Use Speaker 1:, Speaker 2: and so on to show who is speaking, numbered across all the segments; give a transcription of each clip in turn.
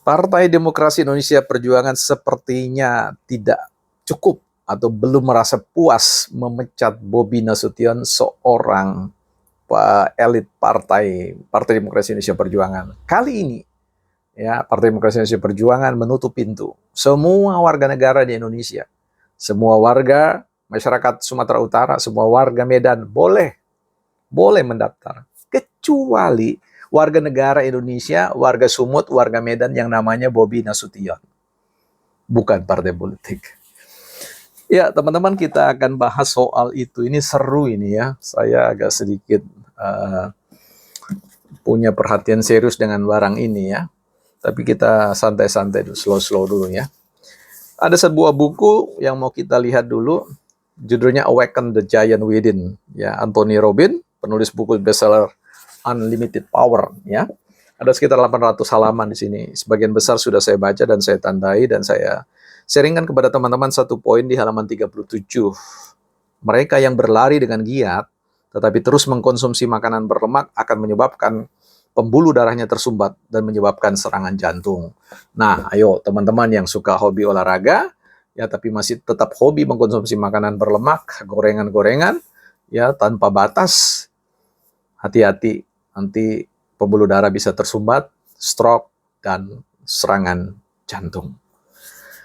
Speaker 1: Partai Demokrasi Indonesia Perjuangan sepertinya tidak cukup atau belum merasa puas memecat Bobi Nasution, seorang elit Partai Demokrasi Indonesia Perjuangan. Kali ini, ya, Partai Demokrasi Indonesia Perjuangan menutup pintu semua warga negara di Indonesia, semua warga masyarakat Sumatera Utara, semua warga Medan boleh mendaftar, kecuali warga negara Indonesia, warga Sumut, warga Medan yang namanya Bobi Nasution, bukan partai politik. Ya, teman-teman, kita akan bahas soal itu. Ini seru ini ya. Saya agak sedikit punya perhatian serius dengan barang ini ya. Tapi kita santai-santai dulu, slow-slow dulu ya. Ada sebuah buku yang mau kita lihat dulu. Judulnya Awaken the Giant Within. Ya, Anthony Robbins, penulis buku bestseller Unlimited Power ya. Ada sekitar 800 halaman di sini. Sebagian besar sudah saya baca dan saya tandai dan saya sharingkan kepada teman-teman satu poin di halaman 37. Mereka yang berlari dengan giat tetapi terus mengkonsumsi makanan berlemak akan menyebabkan pembuluh darahnya tersumbat dan menyebabkan serangan jantung. Nah, ayo teman-teman yang suka hobi olahraga ya tapi masih tetap hobi mengkonsumsi makanan berlemak, gorengan-gorengan ya tanpa batas, hati-hati, nanti pembuluh darah bisa tersumbat, stroke, dan serangan jantung.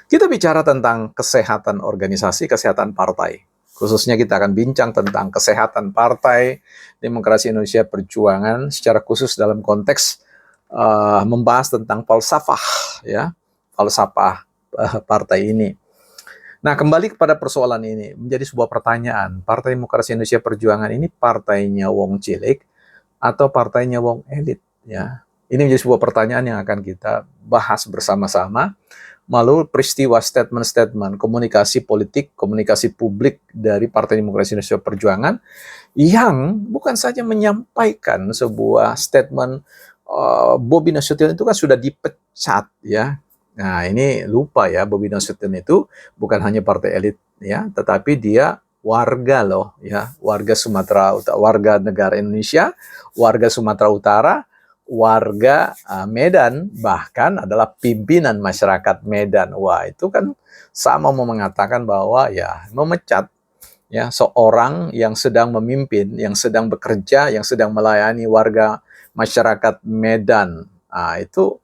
Speaker 1: Kita bicara tentang kesehatan organisasi, kesehatan partai. Khususnya kita akan bincang tentang kesehatan Partai Demokrasi Indonesia Perjuangan secara khusus dalam konteks membahas tentang falsafah ya, falsafah partai ini. Nah, kembali kepada persoalan ini, menjadi sebuah pertanyaan. Partai Demokrasi Indonesia Perjuangan ini partainya wong cilik atau partainya wong elit ya? Ini menjadi sebuah pertanyaan yang akan kita bahas bersama-sama melalui peristiwa statement-statement komunikasi politik, komunikasi publik dari Partai Demokrasi Indonesia Perjuangan yang bukan saja menyampaikan sebuah statement Bobi Nasution itu kan sudah dipecat ya. Nah, ini lupa ya, Bobi Nasution itu bukan hanya partai elit ya, tetapi dia warga loh ya, warga Sumatera Utara, warga negara Indonesia, warga Sumatera Utara, warga Medan, bahkan adalah pimpinan masyarakat Medan. Wah, itu kan sama mau mengatakan bahwa ya memecat ya seorang yang sedang memimpin, yang sedang bekerja, yang sedang melayani warga masyarakat Medan. Nah, itu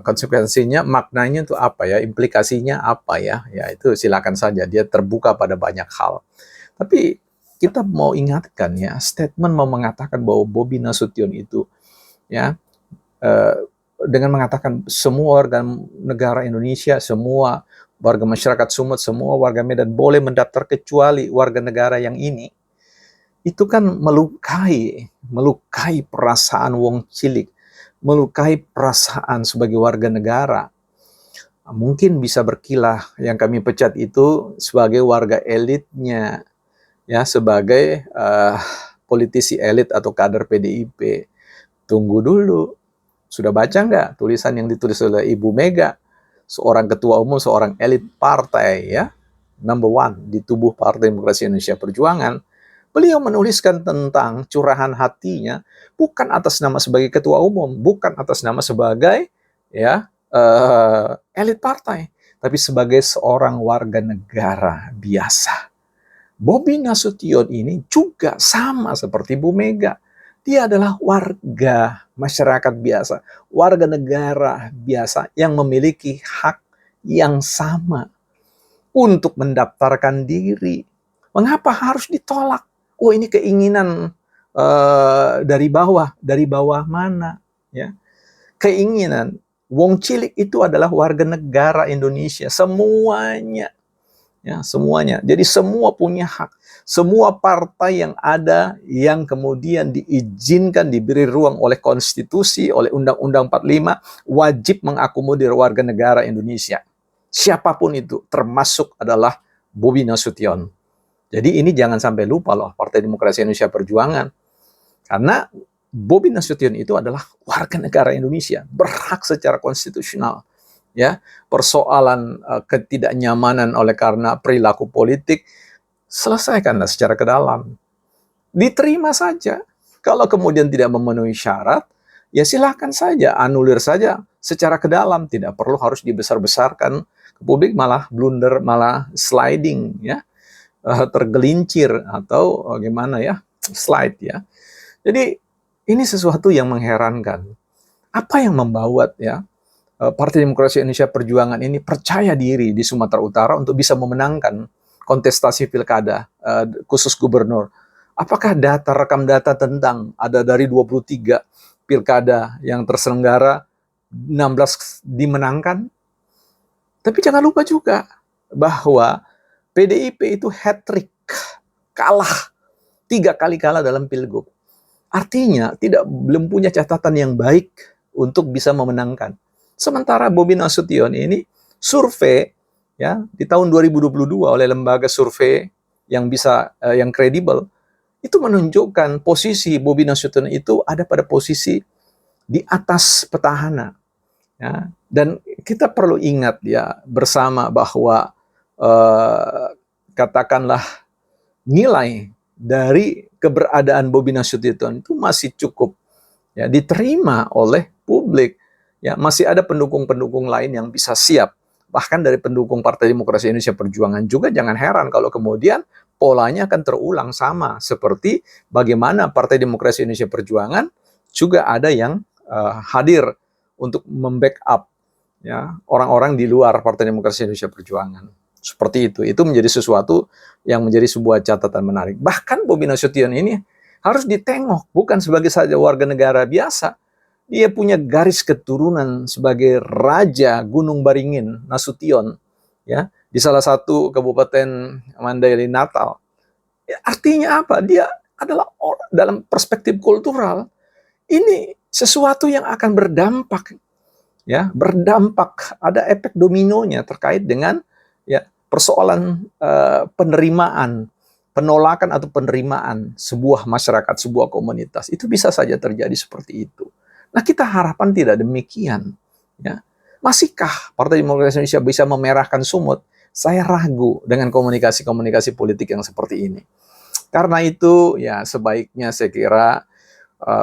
Speaker 1: konsekuensinya, maknanya itu apa ya, implikasinya apa ya, ya itu silakan saja, dia terbuka pada banyak hal. Tapi kita mau ingatkan ya, statement mau mengatakan bahwa Bobi Nasution itu ya dengan mengatakan semua warga negara Indonesia, semua warga masyarakat Sumut, semua warga Medan boleh mendaftar kecuali warga negara yang ini, itu kan melukai perasaan wong cilik, melukai perasaan sebagai warga negara. Mungkin bisa berkilah yang kami pecat itu sebagai warga elitnya, ya sebagai politisi elit atau kader PDIP. Tunggu dulu, sudah baca nggak tulisan yang ditulis oleh Ibu Mega, seorang ketua umum, seorang elit partai ya, number one di tubuh Partai Demokrasi Indonesia Perjuangan. Beliau menuliskan tentang curahan hatinya bukan atas nama sebagai ketua umum, bukan atas nama sebagai ya elit partai, tapi sebagai seorang warga negara biasa. Bobi Nasution ini juga sama seperti Bu Mega. Dia adalah warga masyarakat biasa, warga negara biasa yang memiliki hak yang sama untuk mendaftarkan diri. Mengapa harus ditolak? Oh, ini keinginan dari bawah mana? Ya, keinginan. Wong cilik itu adalah warga negara Indonesia, semuanya. Ya, semuanya. Jadi semua punya hak. Semua partai yang ada yang kemudian diizinkan, diberi ruang oleh konstitusi, oleh Undang-Undang 45, wajib mengakomodir warga negara Indonesia. Siapapun itu, termasuk adalah Bobi Nasution. Jadi ini jangan sampai lupa loh, Partai Demokrasi Indonesia Perjuangan. Karena Bobi Nasution itu adalah warga negara Indonesia, berhak secara konstitusional. Ya, persoalan ketidaknyamanan oleh karena perilaku politik, selesaikanlah secara ke dalam. Diterima saja. Kalau kemudian tidak memenuhi syarat, ya silahkan saja, anulir saja secara ke dalam, tidak perlu harus dibesar-besarkan ke publik, malah blunder, malah sliding, ya, tergelincir atau gimana ya, slide ya. Jadi ini sesuatu yang mengherankan. Apa yang membuat ya Partai Demokrasi Indonesia Perjuangan ini percaya diri di Sumatera Utara untuk bisa memenangkan kontestasi pilkada khusus gubernur? Apakah rekam data tentang ada dari 23 pilkada yang terselenggara 16 dimenangkan? Tapi jangan lupa juga bahwa PDIP itu hat-trick, kalah 3 kali kalah dalam pilgub. Artinya belum punya catatan yang baik untuk bisa memenangkan. Sementara Bobi Nasution ini survei ya di tahun 2022 oleh lembaga survei yang kredibel itu menunjukkan posisi Bobi Nasution itu ada pada posisi di atas petahana. Ya. Dan kita perlu ingat ya bersama bahwa katakanlah nilai dari keberadaan Bobi Nasution itu masih cukup ya diterima oleh publik. Ya, masih ada pendukung-pendukung lain yang bisa siap. Bahkan dari pendukung Partai Demokrasi Indonesia Perjuangan juga jangan heran kalau kemudian polanya akan terulang sama seperti bagaimana Partai Demokrasi Indonesia Perjuangan juga ada yang hadir untuk membackup ya orang-orang di luar Partai Demokrasi Indonesia Perjuangan. Seperti itu menjadi sesuatu yang menjadi sebuah catatan menarik. Bahkan Bobi Nasution ini harus ditengok bukan sebagai saja warga negara biasa. Dia punya garis keturunan sebagai Raja Gunung Baringin Nasution ya di salah satu kabupaten Mandailing Natal. Ya, artinya apa? Dia adalah dalam perspektif kultural ini sesuatu yang akan berdampak ya, berdampak ada efek dominonya terkait dengan ya persoalan penerimaan, penolakan atau penerimaan sebuah masyarakat, sebuah komunitas. Itu bisa saja terjadi seperti itu. Nah, kita harapan tidak demikian. Ya. Masihkah Partai Demokrasi Indonesia bisa memerahkan sumut? Saya ragu dengan komunikasi-komunikasi politik yang seperti ini. Karena itu, ya sebaiknya saya kira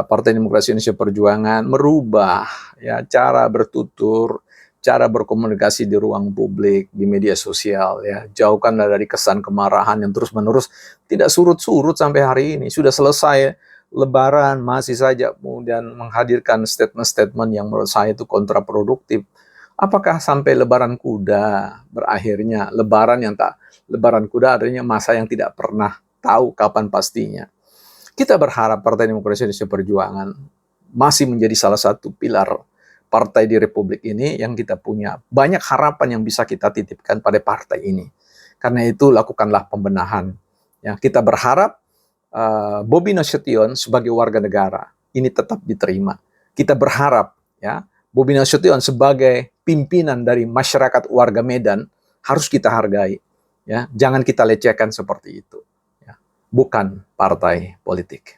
Speaker 1: Partai Demokrasi Indonesia Perjuangan merubah ya cara bertutur, cara berkomunikasi di ruang publik, di media sosial. Ya. Jauhkanlah dari kesan kemarahan yang terus-menerus tidak surut-surut sampai hari ini. Sudah selesai Lebaran masih saja kemudian menghadirkan statement-statement yang menurut saya itu kontraproduktif. Apakah sampai Lebaran kuda berakhirnya Lebaran Lebaran kuda artinya masa yang tidak pernah tahu kapan pastinya. Kita berharap Partai Demokrasi Indonesia Perjuangan masih menjadi salah satu pilar partai di Republik ini yang kita punya banyak harapan yang bisa kita titipkan pada partai ini. Karena itu lakukanlah pembenahan. Ya, kita berharap Bobi Nasution sebagai warga negara ini tetap diterima. Kita berharap ya Bobi Nasution sebagai pimpinan dari masyarakat warga Medan harus kita hargai. Ya, jangan kita lecehkan seperti itu. Ya, bukan partai politik.